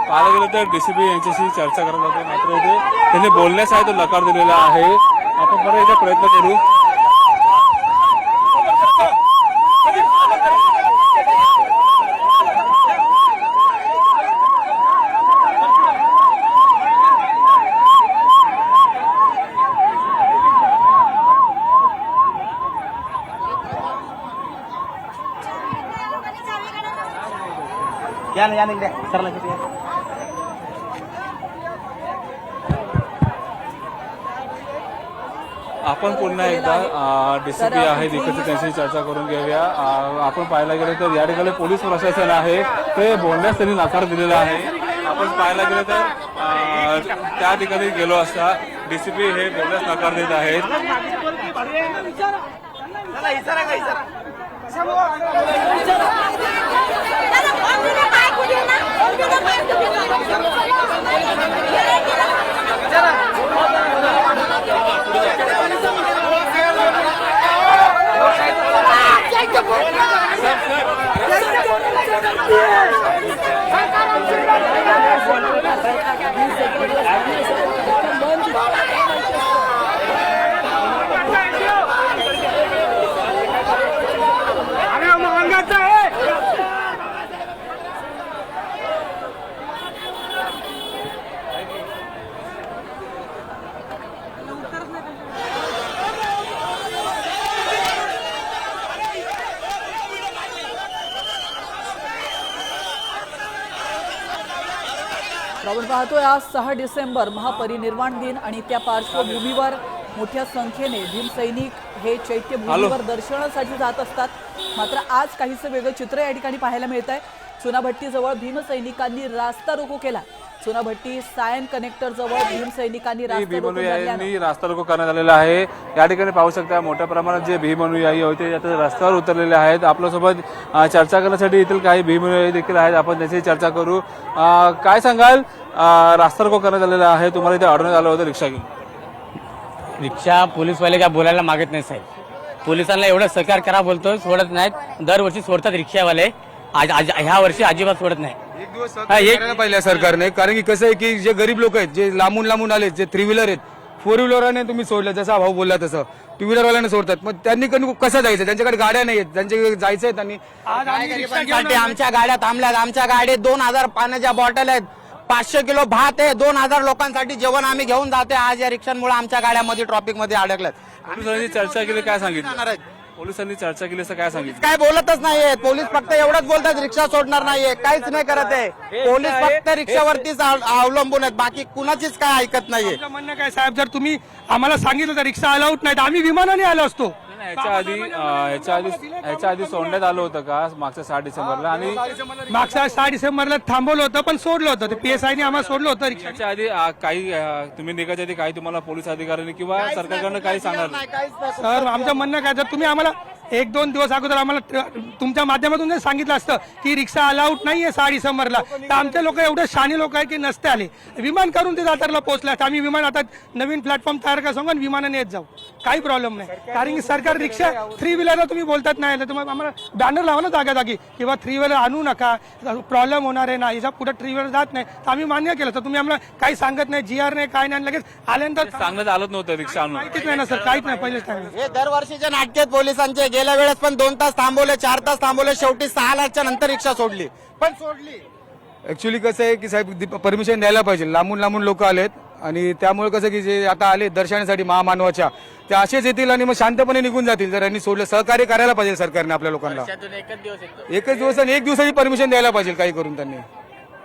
पाहायला गेलं तर डीसीपी यांच्याशी चर्चा करत होते, मात्र इथे त्यांनी बोलण्यासाठी तो नकार दिलेला आहे। आपण परत एकदा प्रयत्न करू। आपण पुन्हा एकदा डीसीपी आहे तिकडे त्यांची चर्चा करून घेऊया। आपण पाहायला गेलं तर या ठिकाणी पोलीस प्रशासन आहे ते बोलण्यास त्यांनी नकार दिलेला आहे। आपण पाहायला गेलं तर त्या ठिकाणी गेलो असता डीसीपी हे बोलण्यास नकार देत आहेत। आपण पाहतोय आज 6 डिसेंबर महापरिनिर्वाण दिन आणि त्या पार्श्वभूमीवर मोठ्या संख्येने भीमसैनिक हे चैत्यभूमीवर दर्शनासाठी जात असतात। मात्र आज काहीसं वेगळं चित्र या ठिकाणी पाहायला मिळत आहे। चुनाभट्टीजवळ भीमसैनिकांनी रास्ता रोको केला। चुनाभट्टी सायन कनेक्टर जवळ भीमसैनिकांनी रास्ता रोको करण्यात आलेला आहे। या ठिकाणी पाहू शकता मोठ्या प्रमाणात जे भीमअनुयायी होते आता रस्त्यावर उतरलेले आहेत। आपल्यासोबत चर्चा करण्यासाठी येथील काही भीमअनुयायी देखील आहेत, आपण त्यांची चर्चा करू। काय सांगाल, रास्ता रोको करण्यात आलेला आहे, तुम्हाला इथे अडवण्यात आलं होतं रिक्षा घेऊन? रिक्षा पोलीसवाले काय बोलायला मागत नाही साहेब, पोलिसांना एवढं सहकार्य करा बोलतोय, सोडत नाहीत। दरवर्षी सोडतात रिक्षावाले, आज ह्या वर्षी अजिबात सोडत नाही। एक दिवस पाहिजे सरकारने, कारण की कसं आहे की जे गरीब लोक आहेत, जे लांबून आले, जे 3 व्हीलर आहेत, 4 व्हीलरने तुम्ही सोडलं, जसा भाऊ बोलला तसं 2 व्हीलरवाल्याने सोडतात, मग त्यांनी कसं जायचं? त्यांच्याकडे गाड्या नाही आहेत, त्यांच्याकडे जायचंय त्यांनी। आमच्या गाड्या थांबल्यात, आमच्या गाडीत 2000 पाण्याच्या बॉटल आहेत, 500 किलो भात आहे, 2000 लोकांसाठी जेवण आम्ही घेऊन जाते। आज या रिक्षांमुळे आमच्या गाड्यामध्ये ट्रॉफिक मध्ये अडकल्यात। पोलिसांनी चर्चा केली, काय सांगितलं? पोलिसांनी चर्चा केली असं काय सांगितलं? काय बोलतच नाहीये पोलीस, फक्त एवढंच बोलतात रिक्षा सोडणार नाहीये, काहीच नाही करत आहे पोलीस, फक्त रिक्षावरतीच अवलंबून आहेत, बाकी कुणाचीच काय ऐकत नाहीये। म्हणणं काय साहेब, जर तुम्ही आम्हाला सांगितलं तर रिक्षा अलाउड नाही तर आम्ही विमानाने आलो असतो। ह्याच्या आधी सोडण्यात आलं होतं का मागच्या 6 डिसेंबरला? आणि मागच्या 6 डिसेंबरला थांबवलं होतं, पण सोडलं होतं, ते PSI ने आम्हाला सोडलं होतं रिक्षा। त्याच्या आधी काही तुम्ही निघायच्या आधी काही तुम्हाला पोलीस अधिकाऱ्यांनी किंवा सरकारकडनं काही सांगणार नाही? सर, आमचं म्हणणं काय, जर तुम्ही आम्हाला 1-2 दिवस अगोदर आम्हाला तुमच्या माध्यमातून जर सांगितलं असतं की रिक्षा अलाउड नाहीये 6 डिसेंबरला, तर आमचे लोक एवढे शहाणे लोक आहे की नसते आले, विमान करून ते सातारला पोहोचले असते। आम्ही विमान आता नवीन प्लॅटफॉर्म तयार करा सांगून विमानाने येत जाऊ, काही प्रॉब्लेम नाही। कारण की सरकार रिक्षा 3 व्हीलरला तुम्ही बोलतात नाही, तर मग आम्हाला बॅनर लावा ना जागी किंवा 3 व्हीलर आणू नका, प्रॉब्लेम होणार आहे ना, याच्या पुढे 3 व्हीलर जात नाही, तर आम्ही मान्य केलं। तर तुम्ही आम्हाला काही सांगत नाही, GR नाही, काय नाही, लगेच आल्यानंतर सांगण्यात आलं नव्हतं रिक्षा आणून? माहितीच नाही ना सर, काहीच नाही, पहिलेच टाइम। हे दरवर्षीचे नाटक आहेत पोलिसांचे, गेल्या वेळेस पण 2 तास थांबवले, 4 तास थांबवले, शेवटी 6 लाखच्या नंतर रिक्षा सोडली, पण सोडली। ऍक्च्युली कसं आहे की साहेब परमिशन द्यायला पाहिजे, लांबून लोक आलेत आणि त्यामुळे कसं की जे आता आले दर्शनासाठी महामानवाच्या, ते असेच येतील आणि मग शांतपणे निघून जातील जर यांनी सोडलं। सहकार्य करायला पाहिजे सरकारने आपल्या लोकांना, एकच दिवस आणि 1 दिवसाची परमिशन द्यायला पाहिजे काही करून त्यांनी।